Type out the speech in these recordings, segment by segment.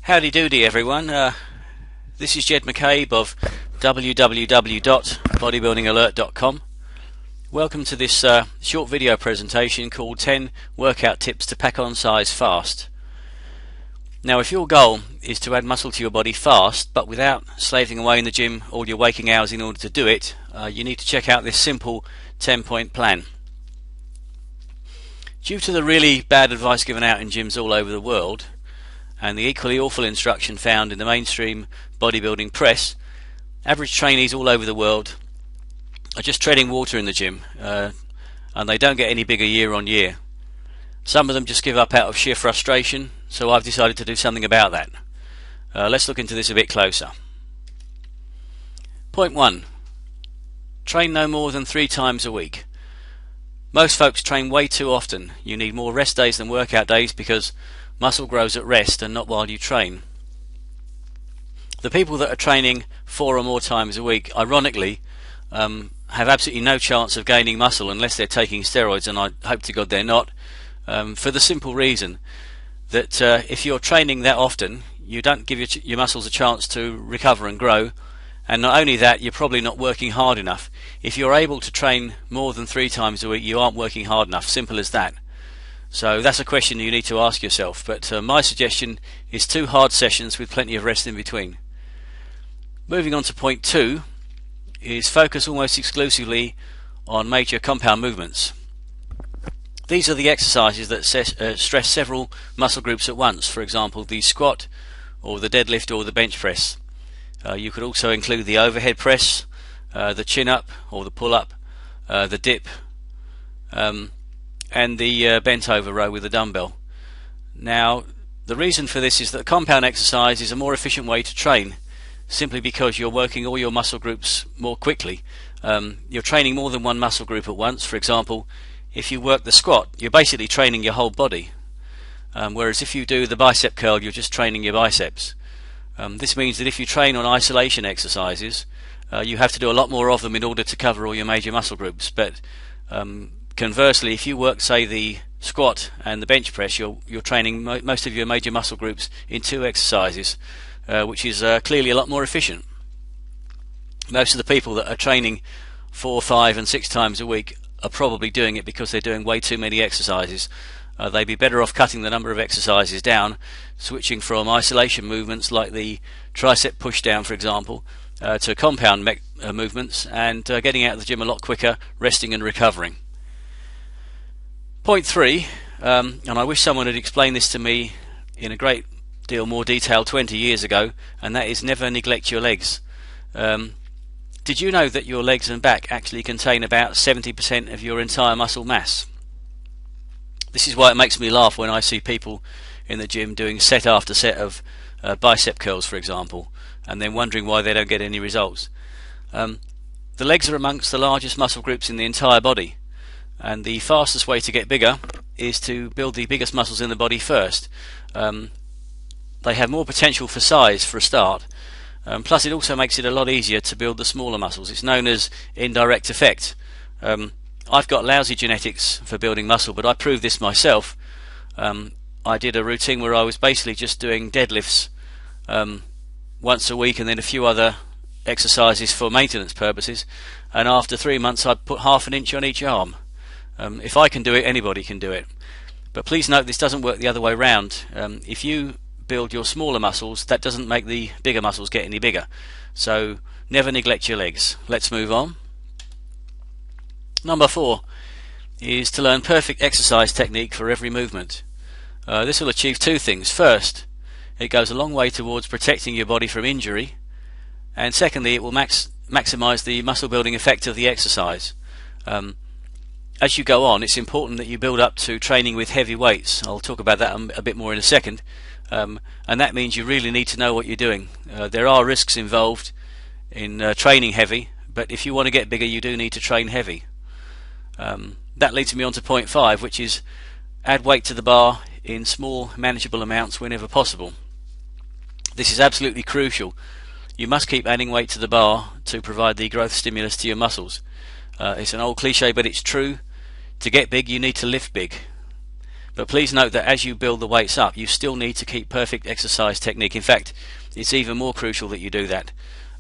Howdy doody everyone, this is Jed McCabe of www.bodybuildingalert.com. Welcome to this short video presentation called 10 workout tips to pack on size fast. Now if your goal is to add muscle to your body fast but without slaving away in the gym all your waking hours in order to do it, you need to check out this simple 10-point plan. Due to the really bad advice given out in gyms all over the world and the equally awful instruction found in the mainstream bodybuilding press, average trainees all over the world are just treading water in the gym, and they don't get any bigger year on year. Some of them just give up out of sheer frustration, so I've decided to do something about that. Let's look into this a bit closer. Point 1. Train no more than 3 times a week. Most folks train way too often. You need more rest days than workout days because muscle grows at rest and not while you train. The people that are training 4 or more times a week, ironically, have absolutely no chance of gaining muscle unless they're taking steroids, and I hope to God they're not, for the simple reason that if you're training that often, you don't give your muscles a chance to recover and grow, and not only that, you're probably not working hard enough. If you're able to train more than 3 times a week, you aren't working hard enough, simple as that. So that's a question you need to ask yourself, but my suggestion is 2 hard sessions with plenty of rest in between. Moving on to point 2 is focus almost exclusively on major compound movements. These are the exercises that stress several muscle groups at once, for example the squat or the deadlift or the bench press. You could also include the overhead press, the chin up or the pull up, the dip, and the bent over row with a dumbbell. Now the reason for this is that compound exercise is a more efficient way to train, simply because you're working all your muscle groups more quickly. You're training more than one muscle group at once. For example, if you work the squat, you're basically training your whole body, whereas if you do the bicep curl, you're just training your biceps. This means that if you train on isolation exercises, you have to do a lot more of them in order to cover all your major muscle groups, but conversely, if you work, say, the squat and the bench press, you're training most of your major muscle groups in 2 exercises, which is clearly a lot more efficient. Most of the people that are training 4, 5 and 6 times a week are probably doing it because they're doing way too many exercises. They'd be better off cutting the number of exercises down, switching from isolation movements like the tricep push down, for example, to compound movements, and getting out of the gym a lot quicker, resting and recovering. Point 3, and I wish someone had explained this to me in a great deal more detail 20 years ago, and that is never neglect your legs. Did you know that your legs and back actually contain about 70% of your entire muscle mass? This is why it makes me laugh when I see people in the gym doing set after set of bicep curls, for example, and then wondering why they don't get any results. The legs are amongst the largest muscle groups in the entire body, and the fastest way to get bigger is to build the biggest muscles in the body first. They have more potential for size for a start, plus it also makes it a lot easier to build the smaller muscles. It's known as indirect effect. I've got lousy genetics for building muscle, but I proved this myself. I did a routine where I was basically just doing deadlifts once a week and then a few other exercises for maintenance purposes, and after 3 months I'd put half an inch on each arm. If I can do it, anybody can do it. But please note this doesn't work the other way round. If you build your smaller muscles, that doesn't make the bigger muscles get any bigger. So never neglect your legs. Let's move on. Number 4 is to learn perfect exercise technique for every movement. This will achieve 2 things. First, it goes a long way towards protecting your body from injury, and secondly, it will maximize the muscle building effect of the exercise. As you go on, it's important that you build up to training with heavy weights. I'll talk about that a bit more in a second, and that means you really need to know what you're doing. There are risks involved in training heavy, but if you want to get bigger, you do need to train heavy. That leads me on to point 5, which is add weight to the bar in small, manageable amounts whenever possible. This is absolutely crucial. You must keep adding weight to the bar to provide the growth stimulus to your muscles. It's an old cliche, but it's true. To get big, you need to lift big. But please note that as you build the weights up, you still need to keep perfect exercise technique. In fact, it's even more crucial that you do that.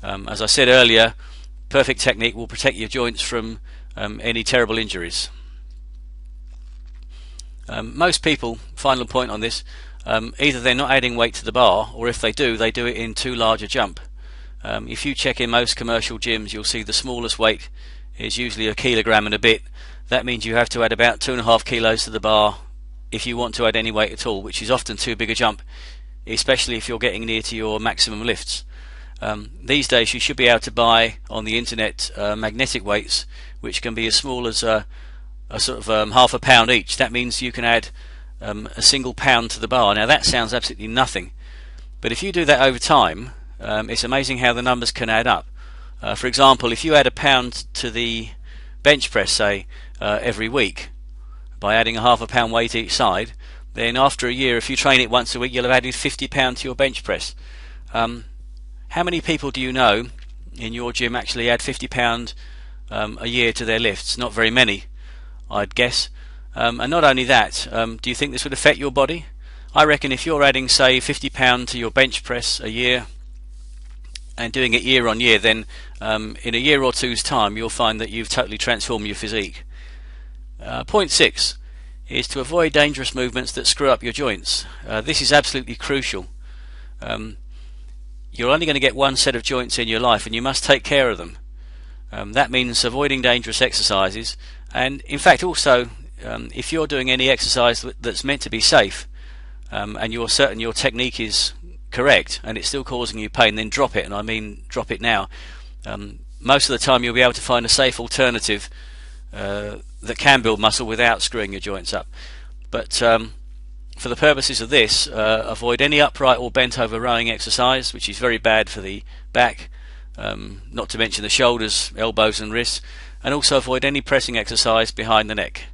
As I said earlier, perfect technique will protect your joints from any terrible injuries. Most people, final point on this, either they're not adding weight to the bar, or if they do it in too large a jump. If you check in most commercial gyms, you'll see the smallest weight is usually 1 kilogram and a bit. That means you have to add about 2.5 kilos to the bar if you want to add any weight at all, which is often too big a jump, especially if you're getting near to your maximum lifts. These days you should be able to buy on the internet magnetic weights, which can be as small as a sort of half a pound each. That means you can add a single pound to the bar. Now that sounds absolutely nothing, but if you do that over time, it's amazing how the numbers can add up. For example, if you add a pound to the bench press, say every week, by adding a half a pound weight each side, then after a year, if you train it once a week, you'll have added 50 pounds to your bench press. How many people do you know in your gym actually add 50 pounds a year to their lifts? Not very many, I'd guess. And not only that, do you think this would affect your body? I reckon if you're adding, say, 50 pounds to your bench press a year and doing it year on year, then in a year or two's time you'll find that you've totally transformed your physique. Point 6 is to avoid dangerous movements that screw up your joints. This is absolutely crucial. You're only going to get one set of joints in your life, and you must take care of them. That means avoiding dangerous exercises, and in fact also if you're doing any exercise that's meant to be safe, and you're certain your technique is correct and it's still causing you pain, then drop it, and I mean drop it now. Most of the time you'll be able to find a safe alternative that can build muscle without screwing your joints up. But for the purposes of this, avoid any upright or bent over rowing exercise, which is very bad for the back, not to mention the shoulders, elbows and wrists, and also avoid any pressing exercise behind the neck.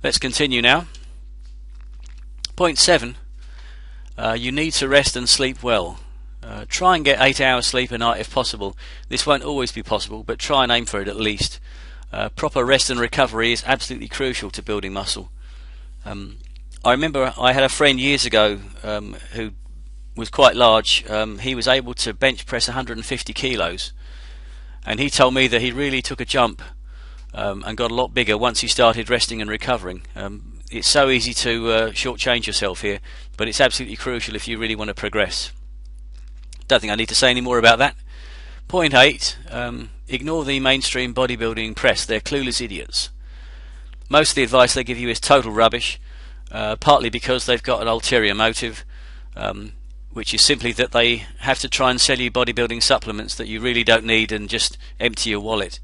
Let's continue now. Point 7, you need to rest and sleep well. Try and get 8 hours sleep a night if possible. This won't always be possible, but try and aim for it at least. Proper rest and recovery is absolutely crucial to building muscle. I remember I had a friend years ago who was quite large. He was able to bench press 150 kilos, and he told me that he really took a jump and got a lot bigger once he started resting and recovering. It's so easy to shortchange yourself here, but it's absolutely crucial if you really want to progress. Don't think I need to say any more about that. Point 8, ignore the mainstream bodybuilding press. They're clueless idiots. Most of the advice they give you is total rubbish, partly because they've got an ulterior motive, which is simply that they have to try and sell you bodybuilding supplements that you really don't need and just empty your wallet.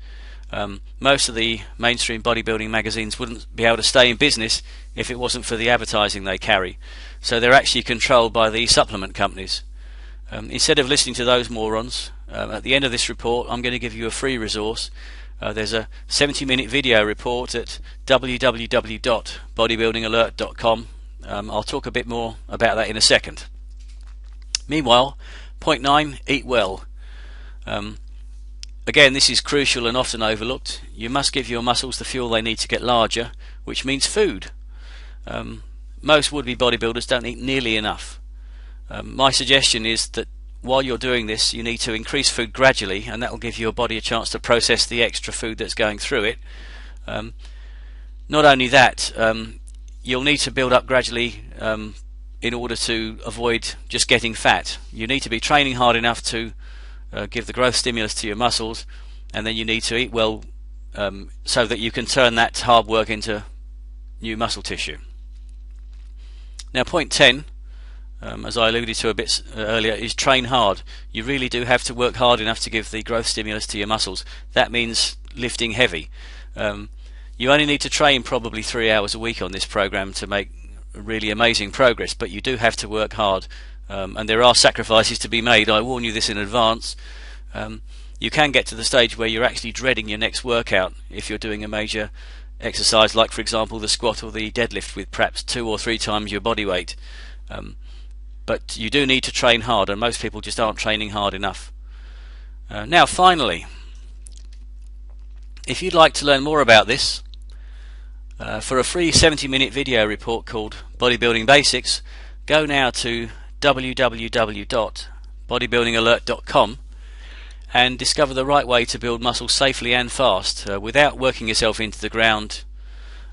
Most of the mainstream bodybuilding magazines wouldn't be able to stay in business if it wasn't for the advertising they carry. So they're actually controlled by the supplement companies. Instead of listening to those morons, at the end of this report I'm going to give you a free resource. There's a 70-minute video report at www.bodybuildingalert.com. I'll talk a bit more about that in a second. Meanwhile, point 9, eat well. Again, this is crucial and often overlooked. You must give your muscles the fuel they need to get larger, which means food. Most would-be bodybuilders don't eat nearly enough. My suggestion is that while you're doing this, you need to increase food gradually, and that will give your body a chance to process the extra food that's going through it. Not only that, you'll need to build up gradually in order to avoid just getting fat. You need to be training hard enough to give the growth stimulus to your muscles, and then you need to eat well so that you can turn that hard work into new muscle tissue. Now point 10, as I alluded to a bit earlier, is train hard. You really do have to work hard enough to give the growth stimulus to your muscles. That means lifting heavy. You only need to train probably 3 hours a week on this program to make really amazing progress, but you do have to work hard, and there are sacrifices to be made. I warn you this in advance. You can get to the stage where you're actually dreading your next workout if you're doing a major exercise, like for example the squat or the deadlift with perhaps 2 or 3 times your body weight. But you do need to train hard, and most people just aren't training hard enough. Now finally, if you'd like to learn more about this, For a free 70-minute video report called Bodybuilding Basics, go now to www.bodybuildingalert.com and discover the right way to build muscle safely and fast without working yourself into the ground.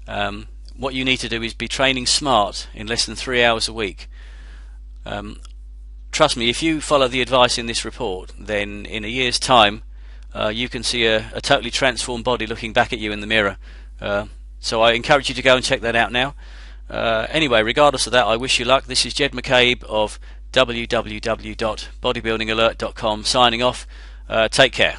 What you need to do is be training smart in less than 3 hours a week. Trust me, if you follow the advice in this report, then in a year's time you can see a totally transformed body looking back at you in the mirror. So I encourage you to go and check that out now. Anyway, regardless of that, I wish you luck. This is Jed McCabe of www.bodybuildingalert.com signing off. Take care.